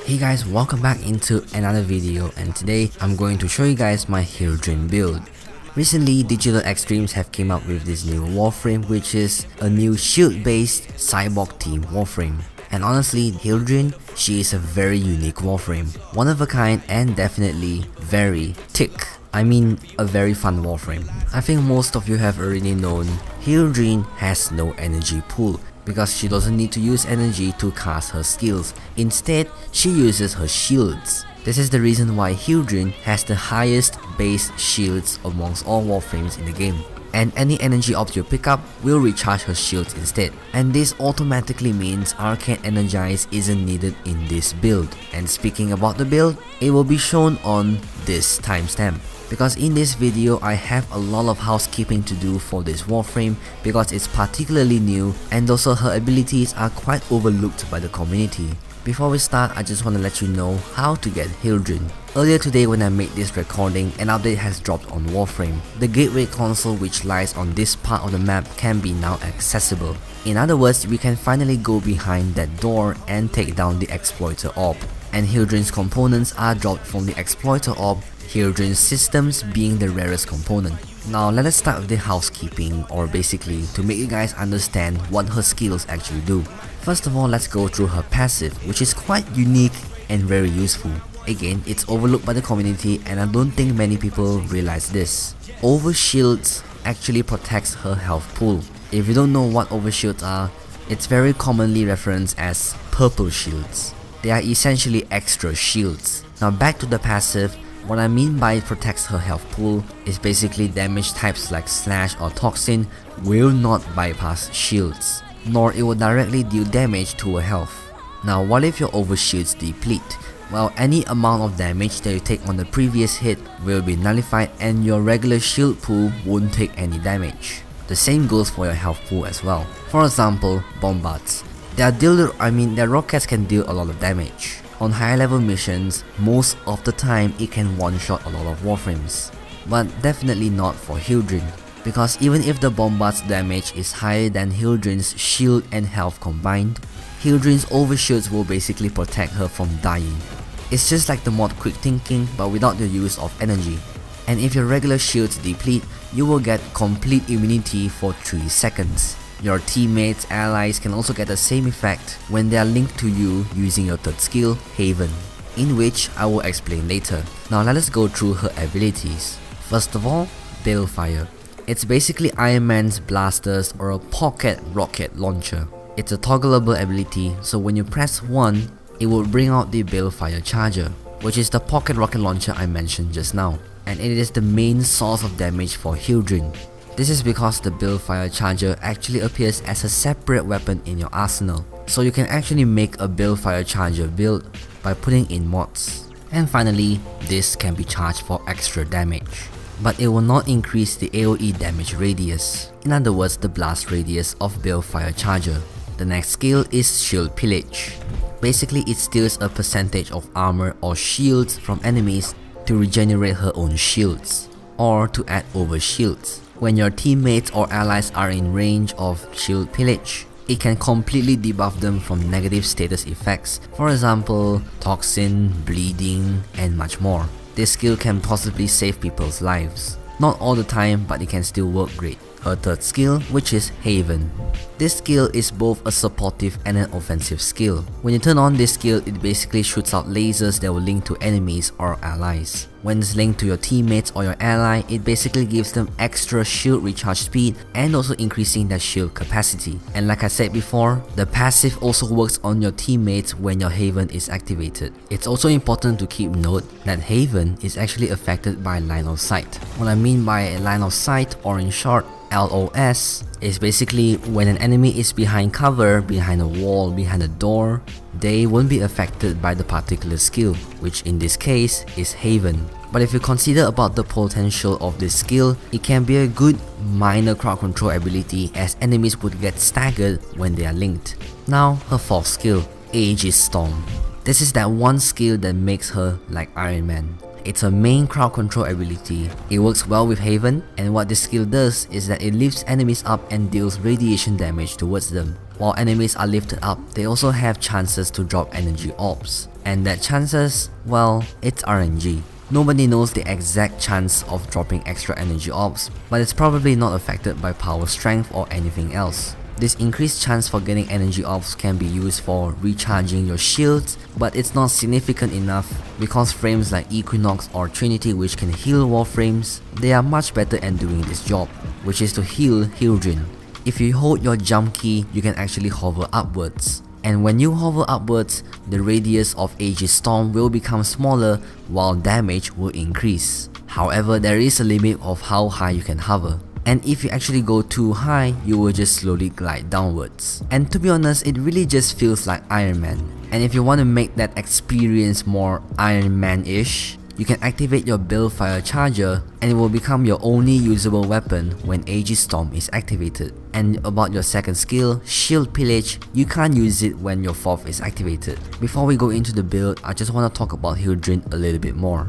Hey guys, welcome back into another video, and today I'm going to show you guys my Hildryn build. Recently, Digital Extremes have came up with this new Warframe, which is a new shield based cyborg team Warframe. And honestly, Hildryn, she is a very unique Warframe, one of a kind and definitely very thick. I mean, a very fun Warframe. I think most of you have already known Hildryn has no energy pool, because she doesn't need to use energy to cast her skills. Instead, she uses her shields. This is the reason why Hildryn has the highest base shields amongst all Warframes in the game. And any energy orb you pick up will recharge her shields instead. And this automatically means Arcane Energize isn't needed in this build. And speaking about the build, it will be shown on this timestamp. Because in this video, I have a lot of housekeeping to do for this Warframe because it's particularly new and also her abilities are quite overlooked by the community. Before we start, I just want to let you know how to get Hildryn. Earlier today when I made this recording, an update has dropped on Warframe. The gateway console which lies on this part of the map can be now accessible. In other words, we can finally go behind that door and take down the exploiter orb. And Hildryn's components are dropped from the exploiter orb, Hildryn's systems being the rarest component. Now let us start with the housekeeping, or basically to make you guys understand what her skills actually do. First of all, let's go through her passive, which is quite unique and very useful. Again, it's overlooked by the community and I don't think many people realize this. Overshields actually protects her health pool. If you don't know what overshields are, it's very commonly referenced as purple shields. They are essentially extra shields. Now back to the passive. What I mean by protects her health pool is basically damage types like slash or toxin will not bypass shields, nor it will directly deal damage to her health. Now what if your overshields deplete? Well, any amount of damage that you take on the previous hit will be nullified and your regular shield pool won't take any damage. The same goes for your health pool as well. For example, bombards. Their rockets can deal a lot of damage. On higher level missions, most of the time it can one-shot a lot of Warframes. But definitely not for Hildryn, because even if the bombard's damage is higher than Hildryn's shield and health combined, Hildryn's overshields will basically protect her from dying. It's just like the mod Quick Thinking but without the use of energy. And if your regular shields deplete, you will get complete immunity for 3 seconds. Your teammates, allies can also get the same effect when they are linked to you using your third skill, Haven, in which I will explain later. Now let us go through her abilities. First of all, BALEFIRE. It's basically Iron Man's blasters or a pocket rocket launcher. It's a toggleable ability, so when you press 1, it will bring out the BALEFIRE charger, which is the pocket rocket launcher I mentioned just now. And it is the main source of damage for Hildryn. This is because the BALEFIRE charger actually appears as a separate weapon in your arsenal, so you can actually make a BALEFIRE charger build by putting in mods. And finally, this can be charged for extra damage, but it will not increase the AoE damage radius, in other words the blast radius of BALEFIRE charger. The next skill is Shield Pillage. Basically it steals a percentage of armor or shields from enemies to regenerate her own shields, or to add over shields. When your teammates or allies are in range of Shield Pillage, it can completely debuff them from negative status effects, for example, toxin, bleeding, and much more. This skill can possibly save people's lives. Not all the time, but it can still work great. Her third skill, which is Haven. This skill is both a supportive and an offensive skill. When you turn on this skill, it basically shoots out lasers that will link to enemies or allies. When it's linked to your teammates or your ally, it basically gives them extra shield recharge speed and also increasing their shield capacity. And like I said before, the passive also works on your teammates when your Haven is activated. It's also important to keep note that Haven is actually affected by line of sight. What I mean by line of sight, or in short, LOS, is basically when an enemy is behind cover, behind a wall, behind a door, they won't be affected by the particular skill, which in this case is Haven. But if you consider about the potential of this skill, it can be a good minor crowd control ability as enemies would get staggered when they are linked. Now her fourth skill, AEGIS Storm. This is that one skill that makes her like Iron Man. It's a main crowd control ability. It works well with Haven, and what this skill does is that it lifts enemies up and deals radiation damage towards them. While enemies are lifted up, they also have chances to drop energy orbs. And that chances, well, it's RNG. Nobody knows the exact chance of dropping extra energy orbs, but it's probably not affected by power strength or anything else. This increased chance for getting energy orbs can be used for recharging your shields, but it's not significant enough because frames like Equinox or Trinity, which can heal Warframes, they are much better at doing this job, which is to heal Hildryn. If you hold your jump key, you can actually hover upwards. And when you hover upwards, the radius of Aegis Storm will become smaller while damage will increase. However, there is a limit of how high you can hover. And if you actually go too high, you will just slowly glide downwards. And to be honest, it really just feels like Iron Man. And if you want to make that experience more Iron Man-ish, you can activate your BLVKSTN charger and it will become your only usable weapon when Aegis Storm is activated. And about your second skill, Shield Pillage, you can't use it when your fourth is activated. Before we go into the build, I just want to talk about Hildryn a little bit more.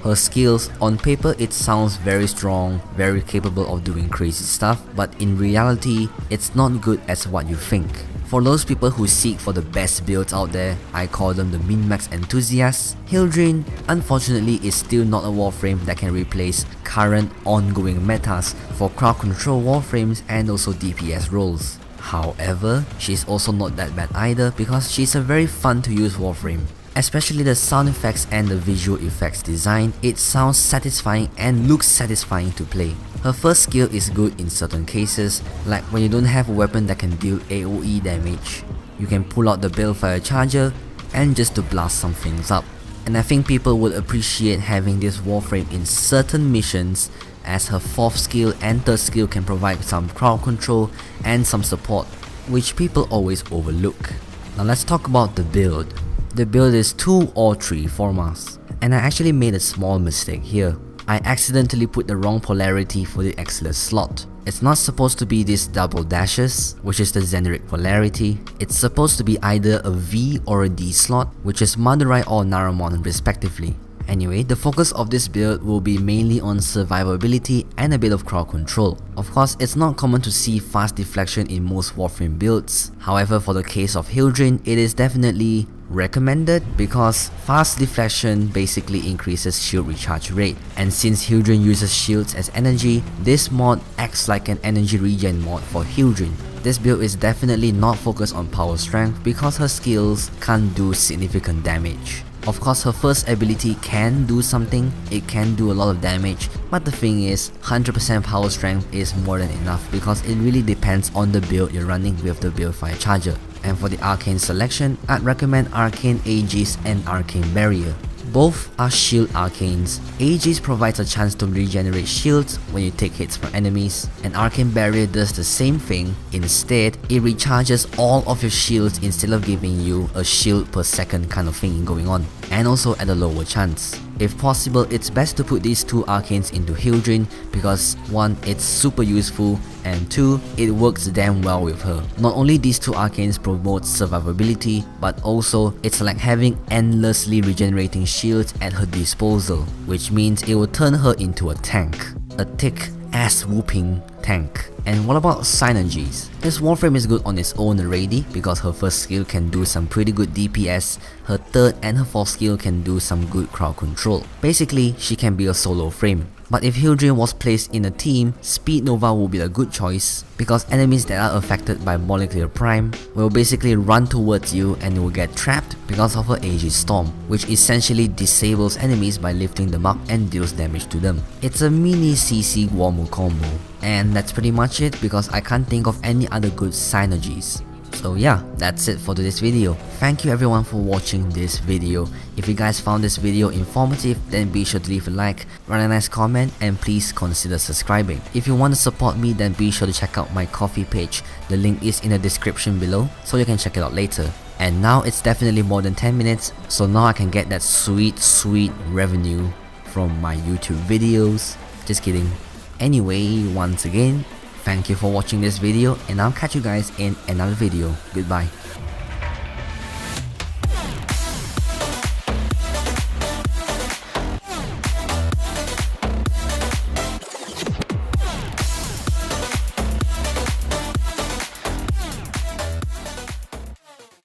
Her skills, on paper it sounds very strong, very capable of doing crazy stuff, but in reality, it's not good as what you think. For those people who seek for the best builds out there, I call them the min-max enthusiasts. Hildryn, unfortunately, is still not a warframe that can replace current ongoing metas for crowd control warframes and also DPS roles. However, she's also not that bad either because she's a very fun to use warframe. Especially the sound effects and the visual effects design, it sounds satisfying and looks satisfying to play. Her first skill is good in certain cases, like when you don't have a weapon that can deal AoE damage. You can pull out the BLVKSTN charger and just to blast some things up. And I think people would appreciate having this warframe in certain missions, as her fourth skill and third skill can provide some crowd control and some support, which people always overlook. Now let's talk about the build. The build is 2 or 3 FORMAS, and I actually made a small mistake here. I accidentally put the wrong polarity for the Excellence slot. It's not supposed to be this double dashes, which is the generic polarity. It's supposed to be either a V or a D slot, which is Madurai or Naramon respectively. Anyway, the focus of this build will be mainly on survivability and a bit of crowd control. Of course, it's not common to see fast deflection in most Warframe builds. However, for the case of Hildryn, it is definitely recommended because fast deflection basically increases shield recharge rate. And since Hildryn uses shields as energy, this mod acts like an energy regen mod for Hildryn. This build is definitely not focused on power strength because her skills can't do significant damage. Of course, her first ability can do something, it can do a lot of damage, but the thing is, 100% power strength is more than enough because it really depends on the build you're running with the BLVKSTN charger. And for the arcane selection, I'd recommend arcane AEGIS and arcane barrier. Both are shield arcanes. AEGIS provides a chance to regenerate shields when you take hits from enemies, and arcane barrier does the same thing. Instead, it recharges all of your shields instead of giving you a shield per second kind of thing going on, and also at a lower chance. If possible, it's best to put these 2 arcanes into Hildryn because 1, it's super useful, and 2, it works damn well with her. Not only these 2 arcanes promote survivability, but also it's like having endlessly regenerating shields at her disposal, which means it will turn her into a tank. A thick ass whooping tank. And what about synergies? This warframe is good on its own already because her first skill can do some pretty good DPS, her third and her fourth skill can do some good crowd control. Basically, she can be a solo frame. But if Hildryn was placed in a team, Speed Nova would be a good choice because enemies that are affected by Molecular Prime will basically run towards you and you will get trapped because of her Aegis Storm, which essentially disables enemies by lifting them up and deals damage to them. It's a mini CC Warmu combo. And that's pretty much it because I can't think of any other good synergies. So yeah, that's it for today's video. Thank you everyone for watching this video. If you guys found this video informative, then be sure to leave a like, write a nice comment, and please consider subscribing. If you want to support me, then be sure to check out my Ko-fi page. The link is in the description below, so you can check it out later. And now it's definitely more than 10 minutes, so now I can get that sweet revenue from my YouTube videos. Just kidding. Anyway, once again, thank you for watching this video and I'll catch you guys in another video. Goodbye.